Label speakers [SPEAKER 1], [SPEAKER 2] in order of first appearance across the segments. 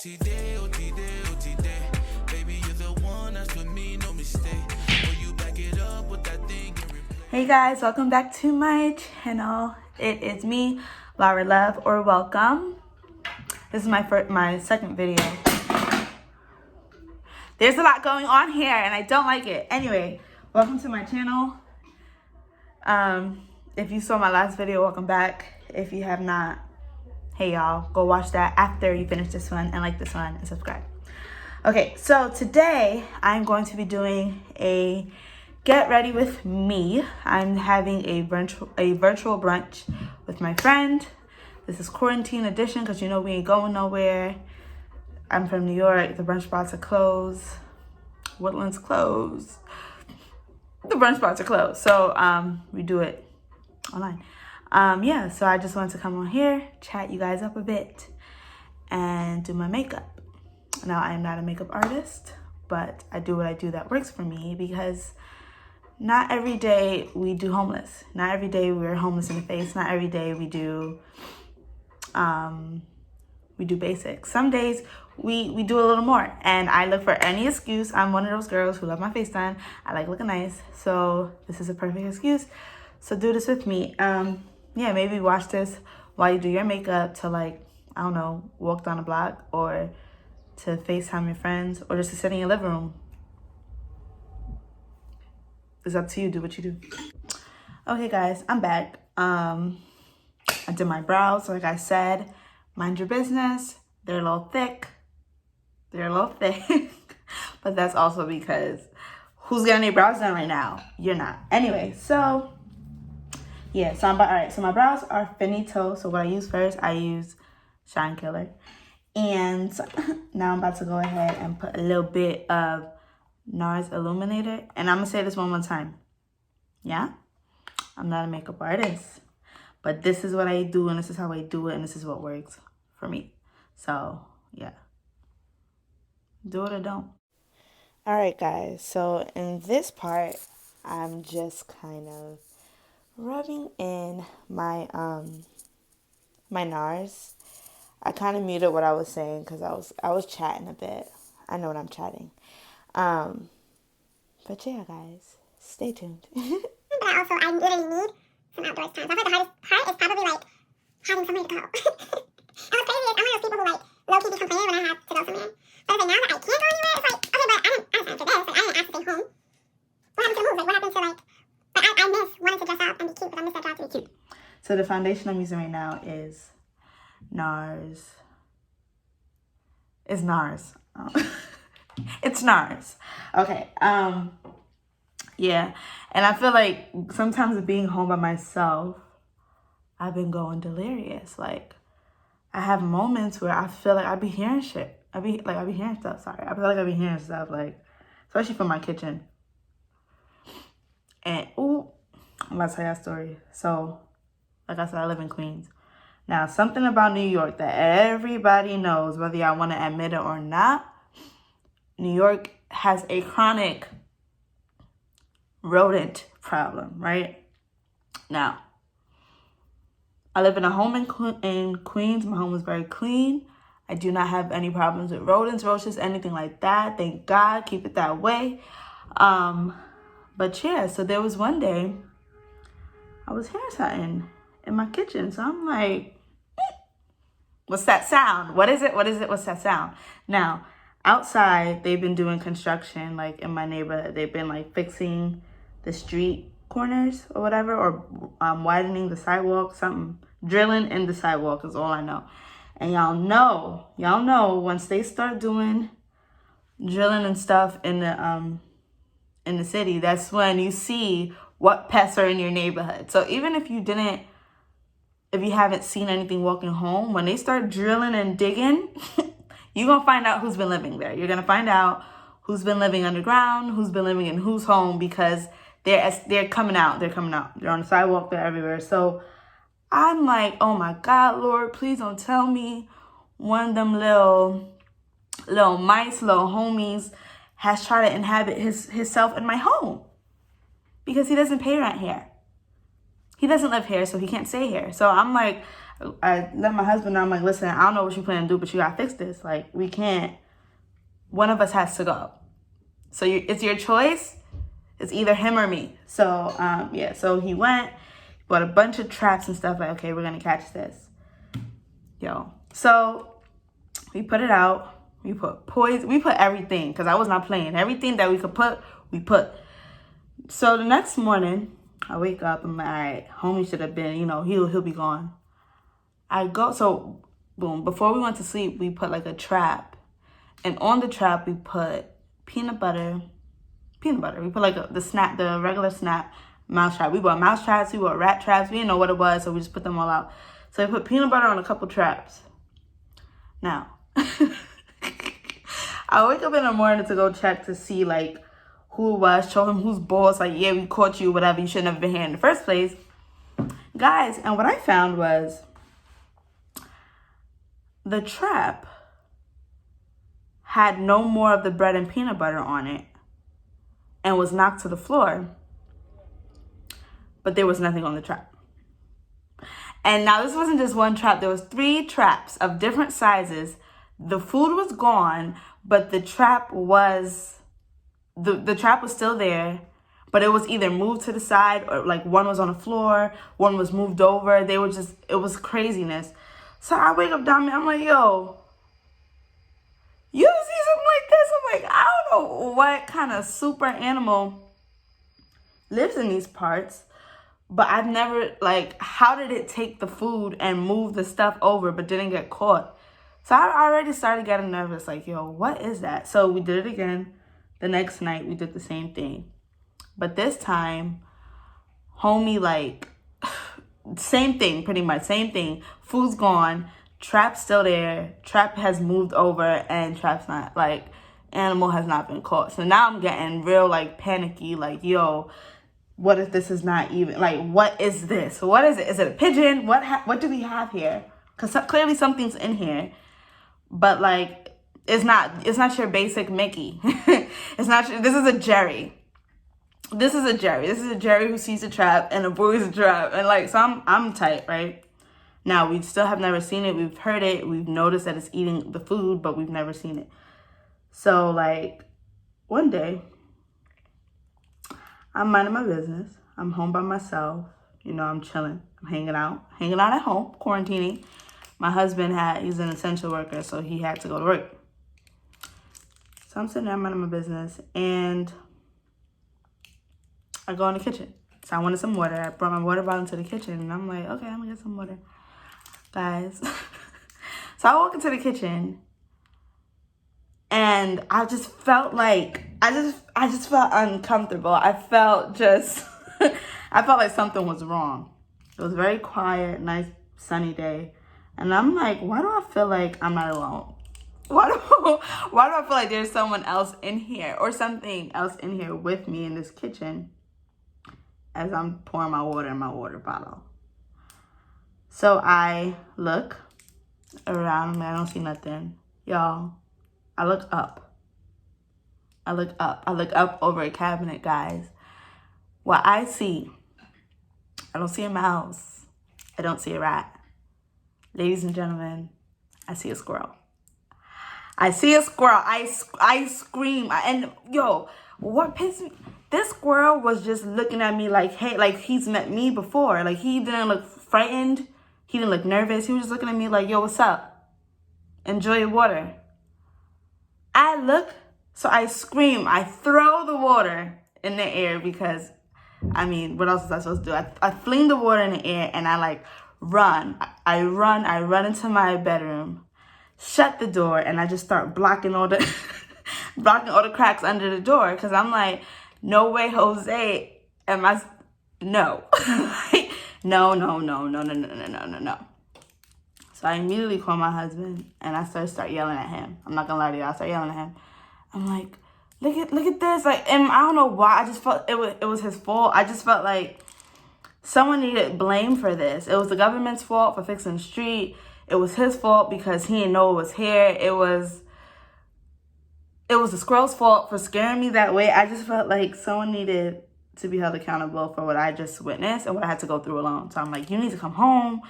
[SPEAKER 1] day, OT day, OT day. Baby, you're the one that's with me, no mistake. Will you back it up with that thing?
[SPEAKER 2] Hey guys, welcome back to my channel. It is me, Laura Love, or welcome. This is my second video. There's a lot going on here and I don't like it. Anyway, welcome to my channel. If you saw my last video, welcome back. If you have not, hey y'all, go watch that after you finish this one and like this one and subscribe. Okay, so today I'm going to be doing a get ready with me. I'm having a virtual brunch with my friend. This is quarantine edition because you know we ain't going nowhere. I'm from New York. The brunch spots are closed. Woodland's closed. The brunch spots are closed. So we do it online. Yeah, so I just wanted to come on here, chat you guys up a bit, and do my makeup. Now, I am not a makeup artist, but I do what I do that works for me because not every day we do homeless. Not every day we're homeless in the face. Not every day we do basics. Some days we do a little more, and I look for any excuse. I'm one of those girls who love my face done. I like looking nice, so this is a perfect excuse. So do this with me. Yeah, maybe watch this while you do your makeup to, like, I don't know, walk down the block, or to FaceTime your friends, or just to sit in your living room. It's up to you. Do what you do. Okay, guys, I'm back. I did my brows, like I said. Mind your business. They're a little thick. But that's also because who's getting their brows done right now? You're not. Anyway, so yeah, so all right. So my brows are finito. So what I use first, I use Shine Killer. And now I'm about to go ahead and put a little bit of NARS Illuminator. And I'm going to say this one more time. Yeah? I'm not a makeup artist. But this is what I do, and this is how I do it, and this is what works for me. So, yeah. Do it or don't. All right, guys. So, in this part, I'm just kind of rubbing in my my NARS. I kind of muted what I was saying because I was chatting a bit. I know what I'm chatting. But yeah, guys, stay tuned.
[SPEAKER 3] But also, I literally need some outdoors time. So I feel like the hardest part is probably like having somewhere to go. And what's crazy is I'm one of those people who like low-key be complaining when I have to go somewhere. But it's like now that I can't go anywhere, it's like, okay, but I didn't sign for this. Like, I didn't ask to stay home. What happened to the move? Like, what happened to like, but I miss wanting to dress up and be cute, but I miss that drive to be cute.
[SPEAKER 2] So the foundation I'm using right now is NARS. It's NARS. It's NARS. Okay. Yeah. And I feel like sometimes being home by myself, I've been going delirious. Like, I have moments where I feel like I be hearing shit. I be hearing stuff. Sorry. I feel like I be hearing stuff, like, especially from my kitchen. And, ooh, I'm about to tell you a story. So, like I said, I live in Queens. Now, something about New York that everybody knows, whether y'all want to admit it or not, New York has a chronic rodent problem, right? Now, I live in a home in Queens. My home is very clean. I do not have any problems with rodents, roaches, anything like that. Thank God. Keep it that way. But yeah, so there was one day I was hearing something in my kitchen. So I'm like, what's that sound? What is it? What's that sound? Now, outside, they've been doing construction, like in my neighborhood. They've been like fixing the street corners or whatever, or widening the sidewalk, something. Drilling in the sidewalk is all I know. And y'all know once they start doing drilling and stuff in the city, that's when you see what pests are in your neighborhood. So even if you haven't seen anything walking home, when they start drilling and digging, you're going to find out who's been living there. You're going to find out who's been living underground, who's been living in whose home, because they're coming out. They're on the sidewalk. They're everywhere. So I'm like, oh my God, Lord, please don't tell me one of them little mice, little homies has tried to inhabit himself in my home, because he doesn't pay rent here. He doesn't live here, so he can't stay here. So I'm like, I let my husband know, I'm like, listen, I don't know what you plan to do, but you gotta fix this. Like, we can't, one of us has to go. So it's your choice. It's either him or me. So, yeah, so he went, bought a bunch of traps and stuff. Like, okay, we're gonna catch this. Yo. So we put it out. We put poison. We put everything, because I was not playing. Everything that we could put, we put. So the next morning, I wake up. I'm like, all right, homie should have been, he'll be gone. I go, so boom, before we went to sleep, we put like a trap. And on the trap, we put peanut butter. We put like the regular Snap mouse trap. We bought mouse traps, we bought rat traps. We didn't know what it was, so we just put them all out. So we put peanut butter on a couple traps. Now, I wake up in the morning to go check to see like who it was, show him who's boss, like, yeah, we caught you, whatever, you shouldn't have been here in the first place. Guys, and what I found was the trap had no more of the bread and peanut butter on it and was knocked to the floor, but there was nothing on the trap. And now this wasn't just one trap, there was 3 traps of different sizes. The food was gone, but the trap was the trap was still there, but it was either moved to the side or like one was on the floor, one was moved over. It was craziness. So I wake up down there, I'm like, yo, you see something like this? I'm like, I don't know what kind of super animal lives in these parts, but I've never, like, how did it take the food and move the stuff over but didn't get caught? So I already started getting nervous, like, yo, what is that? So we did it again. The next night, we did the same thing. But this time, homie, like, same thing, pretty much, same thing. Food's gone, trap's still there, trap has moved over, and trap's not, like, animal has not been caught. So now I'm getting real, like, panicky, like, yo, what if this is not even, like, what is this? What is it? Is it a pigeon? What do we have here? Because clearly something's in here, but, like, it's not your basic Mickey. It's not, this is a Jerry. This is a Jerry who sees a trap and avoids a trap. And, like, so I'm tight, right? Now, we still have never seen it. We've heard it. We've noticed that it's eating the food, but we've never seen it. So, like, one day, I'm minding my business. I'm home by myself. I'm chilling. I'm hanging out at home, quarantining. My husband he's an essential worker, so he had to go to work. So I'm sitting there minding my business, and I go in the kitchen. So I wanted some water. I brought my water bottle into the kitchen, and I'm like, okay, I'm gonna get some water, guys. So I walk into the kitchen, and I just felt like I just felt uncomfortable. I felt like something was wrong. It was a very quiet, nice, sunny day, and I'm like, why do I feel like I'm not alone? Why do I feel like there's someone else in here or something else in here with me in this kitchen as I'm pouring my water in my water bottle? So I look around me. I don't see nothing. Y'all, I look up. I look up over a cabinet, guys. What I see, I don't see a mouse. I don't see a rat. Ladies and gentlemen, I see a squirrel. I see a squirrel. I scream. And yo, what pissed me? This squirrel was just looking at me like, hey, like he's met me before. Like he didn't look frightened. He didn't look nervous. He was just looking at me like, yo, what's up? Enjoy your water. I look, so I scream. I throw the water in the air because, I mean, what else was I supposed to do? I fling the water in the air and I like run. I run into my bedroom. Shut the door, and I just start blocking all the cracks under the door, because I'm like, no way, Jose, no. No. So I immediately call my husband, and I start yelling at him. I'm not gonna lie to you, I start yelling at him. I'm like, look at this, like, and I don't know why, I just felt it was his fault. I just felt like someone needed blame for this. It was the government's fault for fixing the street. It was his fault because he didn't know it was here. It was the squirrel's fault for scaring me that way. I just felt like someone needed to be held accountable for what I just witnessed and what I had to go through alone. So I'm like, you need to come home.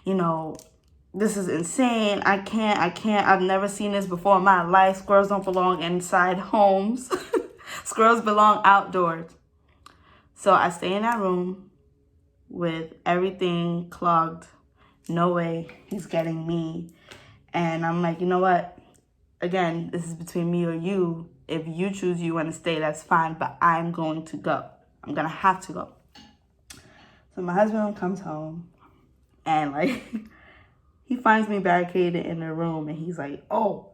[SPEAKER 2] you know, this is insane. I can't. I've never seen this before in my life. Squirrels don't belong inside homes. Squirrels belong outdoors. So I stay in that room with everything clogged. No way he's getting me. And I'm like, you know what? Again, this is between me or you. If you choose you want to stay, that's fine. But I'm going to go. I'm going to have to go. So my husband comes home. And like, he finds me barricaded in the room. And he's like, oh,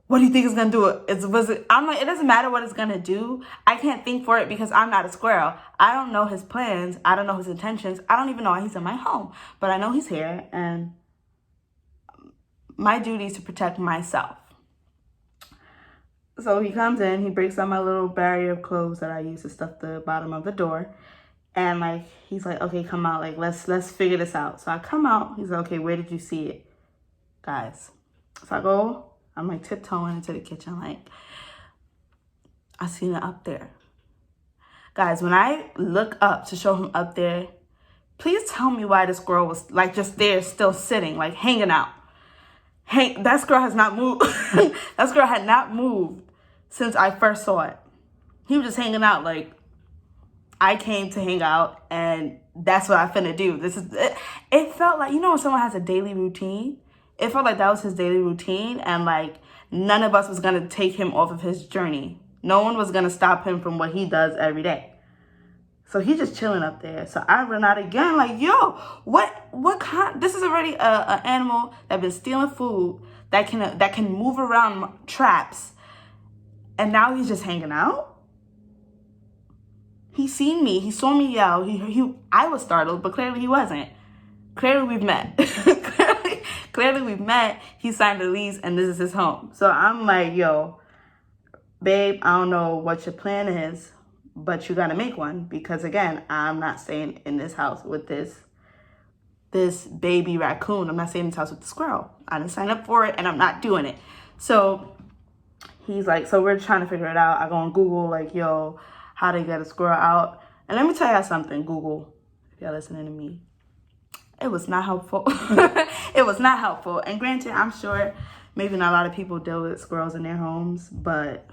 [SPEAKER 2] what do you think it's going to do? I'm like, it doesn't matter what it's going to do. I can't think for it because I'm not a squirrel. I don't know his plans. I don't know his intentions. I don't even know why he's in my home. But I know he's here. And my duty is to protect myself. So he comes in, he breaks down my little barrier of clothes that I use to stuff the bottom of the door. And like, he's like, okay, come out. Like, let's figure this out. So I come out. He's like, okay, where did you see it? Guys. So I go, I'm like tiptoeing into the kitchen. Like, I seen it up there. Guys, when I look up to show him up there, please tell me why the squirrel was like just there, still sitting, like hanging out. Hey, that squirrel has not moved. That squirrel had not moved since I first saw it. He was just hanging out like I came to hang out and that's what I finna do. This is it. It felt like, you know, when someone has a daily routine, it felt like that was his daily routine and like none of us was gonna take him off of his journey. No one was gonna stop him from what he does every day. So he's just chilling up there. So I run out again like, yo, what kind? This is already an animal that been stealing food that can move around traps. And now he's just hanging out. He seen me. He saw me yell. I was startled, but clearly he wasn't. Clearly we've met. clearly we've met. He signed the lease and this is his home. So I'm like, yo, babe, I don't know what your plan is, but you got to make one because, again, I'm not staying in this house with this baby raccoon. I'm not staying in this house with the squirrel. I didn't sign up for it, and I'm not doing it. So he's like, so we're trying to figure it out. I go on Google, like, yo, how to get a squirrel out. And let me tell y'all something, Google, if y'all listening to me. It was not helpful. It was not helpful. And granted, I'm sure maybe not a lot of people deal with squirrels in their homes, but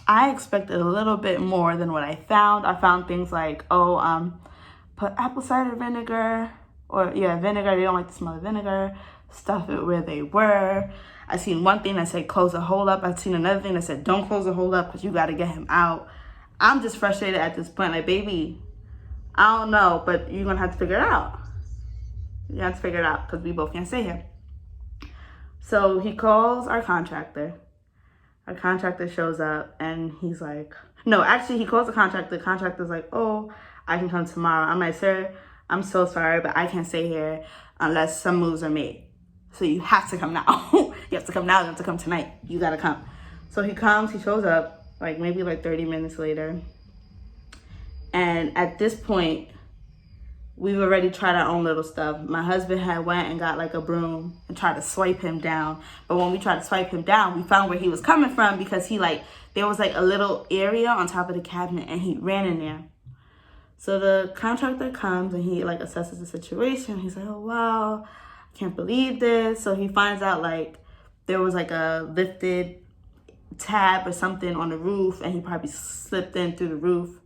[SPEAKER 2] I expected a little bit more than what I found. I found things like, put apple cider vinegar vinegar. They don't like the smell of vinegar. Stuff it where they were. I seen one thing that said close the hole up. I seen another thing that said don't close the hole up because you got to get him out. I'm just frustrated at this point. Like, baby, I don't know, but you're going to have to figure it out. You have to figure it out because we both can't stay here. So he calls our contractor. Our contractor shows up and he's like, no, actually he calls the contractor. The contractor's like, oh, I can come tomorrow. I'm like, sir, I'm so sorry, but I can't stay here unless some moves are made. So you have to come now. You have to come now. You have to come tonight. You got to come. So he comes, he shows up like maybe like 30 minutes later. And at this point, we've already tried our own little stuff. My husband had went and got like a broom and tried to swipe him down. But when we tried to swipe him down, we found where he was coming from because there was like a little area on top of the cabinet and he ran in there. So the contractor comes and he like assesses the situation. He's like, oh, wow, I can't believe this. So he finds out like there was like a lifted tab or something on the roof and he probably slipped in through the roof.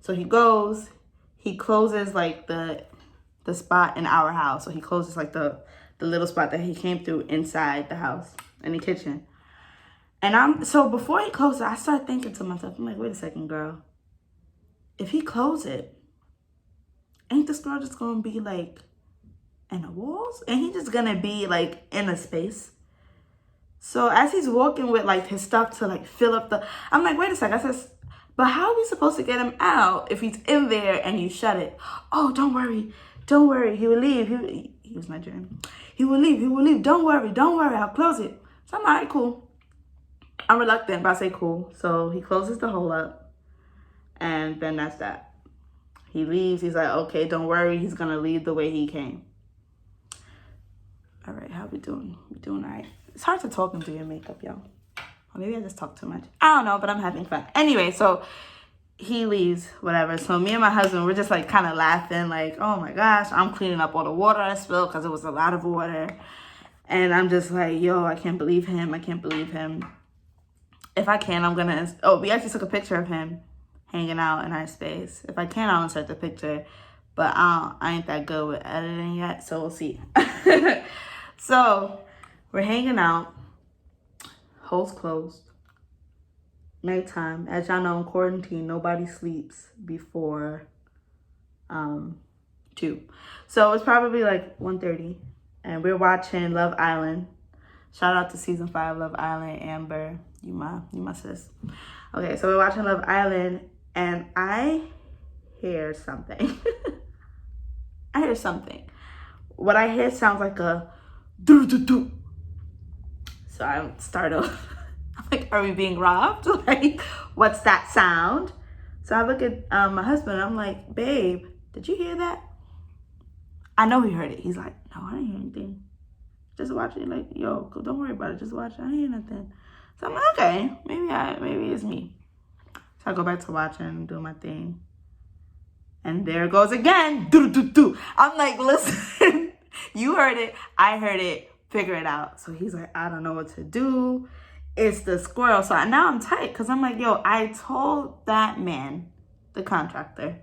[SPEAKER 2] So he goes, he closes like the spot in our house. So he closes like the little spot that he came through inside the house in the kitchen. And so before he closed it, I started thinking to myself, I'm like, wait a second, girl. If he close it, ain't this girl just gonna be like in the walls? And he just gonna be like in a space? So as he's walking with like his stuff to like fill up I'm like, wait a second. I says, but how are we supposed to get him out if he's in there and you shut it? Oh, don't worry. He will leave. He was Nigerian. He will leave. Don't worry. I'll close it. So I'm like, cool. I'm reluctant, but I say cool. So he closes the hole up. And then that's that. He leaves. He's like, okay, don't worry. He's going to leave the way he came. All right, how we doing? We doing all right. It's hard to talk and do your makeup, y'all. Or maybe I just talk too much. I don't know, but I'm having fun. Anyway, so he leaves, whatever. So me and my husband, we're just like kind of laughing, like, oh my gosh, I'm cleaning up all the water I spilled because it was a lot of water. And I'm just like, yo, I can't believe him. I can't believe him. If I can, I'm gonna, oh, we actually took a picture of him hanging out in our space. If I can, I'll insert the picture. But I ain't that good with editing yet, so we'll see. So we're hanging out. Holes closed. Nighttime. As y'all know, in quarantine, nobody sleeps before 2. So it's probably like 1:30, and we're watching Love Island. Shout out to season 5 Love Island. Amber, you my sis. Okay, so we're watching Love Island, and I hear something. I hear something. What I hear sounds like a do-do-do. So I'm startled. I'm like, are we being robbed? Like, what's that sound? So I look at my husband, and I'm like, babe, did you hear that? I know he heard it. He's like, no, I didn't hear anything. Just watching, like, yo, don't worry about it. Just watch it. I didn't hear nothing. So I'm like, okay, maybe it's me. So I go back to watching, do my thing. And there it goes again. Do-do-do-do. I'm like, listen, you heard it. I heard it. Figure it out. So he's like, I don't know what to do. It's the squirrel. So now I'm tight because I'm like, yo, I told that man, the contractor,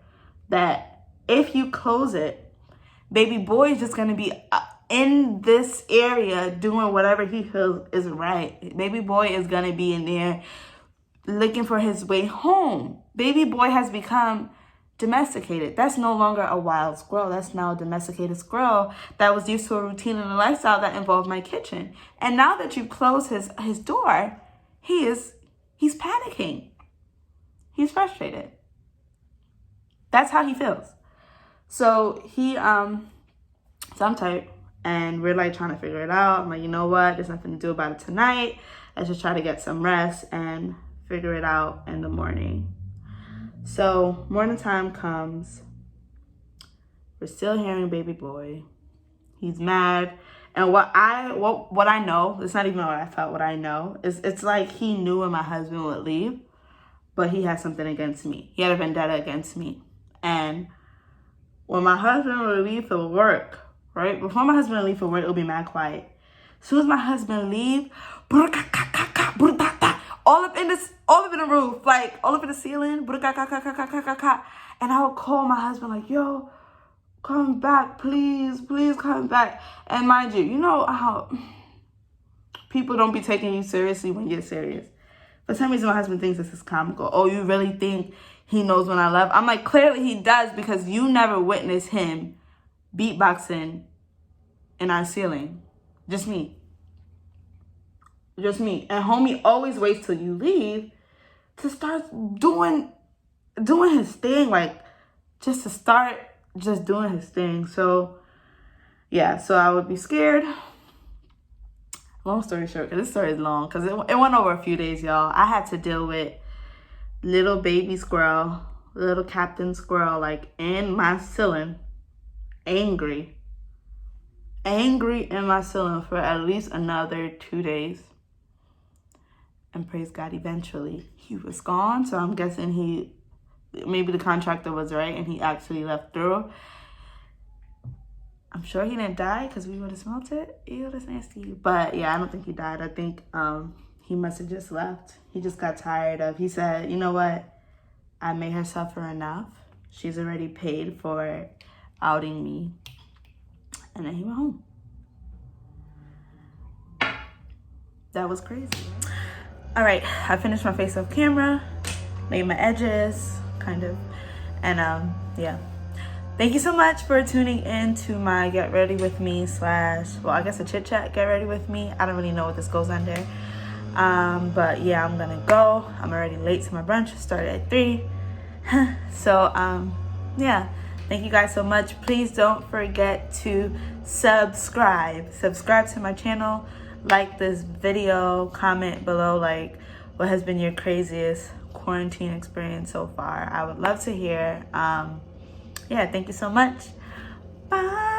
[SPEAKER 2] that if you close it, baby boy is just going to be in this area doing whatever he feels is right. Baby boy is going to be in there looking for his way home. Baby boy has become domesticated. That's no longer a wild squirrel. That's now a domesticated squirrel that was used to a routine and a lifestyle that involved my kitchen. And now that you close his door, he's panicking. He's frustrated. That's how he feels. So so I'm tight, and we're like trying to figure it out. I'm like, you know what? There's nothing to do about it tonight. Let's just try to get some rest and figure it out in the morning. So morning time comes. We're still hearing baby boy. He's mad. And what I know, it's not even what I felt, what I know, is it's like he knew when my husband would leave, but he had something against me. He had a vendetta against me. And when my husband would leave for work, right? Before my husband would leave for work, it'll be mad quiet. As soon as my husband leave, all up in the roof, like all up in the ceiling, and I would call my husband like, yo, come back, please come back. And mind you, you know how people don't be taking you seriously when you're serious. For some reason, my husband thinks this is comical. Oh, you really think he knows when I love? I'm like, clearly he does, because you never witnessed him beatboxing in our ceiling. Just me. And homie always waits till you leave to start doing his thing, like just to start just doing his thing. So yeah, so I would be scared. Long story short, because this story is long, because it went over a few days, y'all. I had to deal with little baby squirrel, little Captain Squirrel, like in my ceiling, angry in my ceiling for at least another 2 days. And praise God, eventually he was gone. So I'm guessing maybe the contractor was right and he actually left through. I'm sure he didn't die because we would have smelt it. Ew, that's nasty. But yeah, I don't think he died. I think he must have just left. He just got tired of, he said, you know what? I made her suffer enough. She's already paid for outing me. And then he went home. That was crazy. All right, I finished my face off camera, made my edges, kind of, and yeah. Thank you so much for tuning in to my Get Ready With Me / well, I guess a chit chat Get Ready With Me. I don't really know what this goes under, but yeah, I'm gonna go. I'm already late to my brunch. Started at 3, so yeah. Thank you guys so much. Please don't forget to subscribe to my channel. Like this video, comment below like what has been your craziest quarantine experience so far. I would love to hear. Yeah, thank you so much. Bye.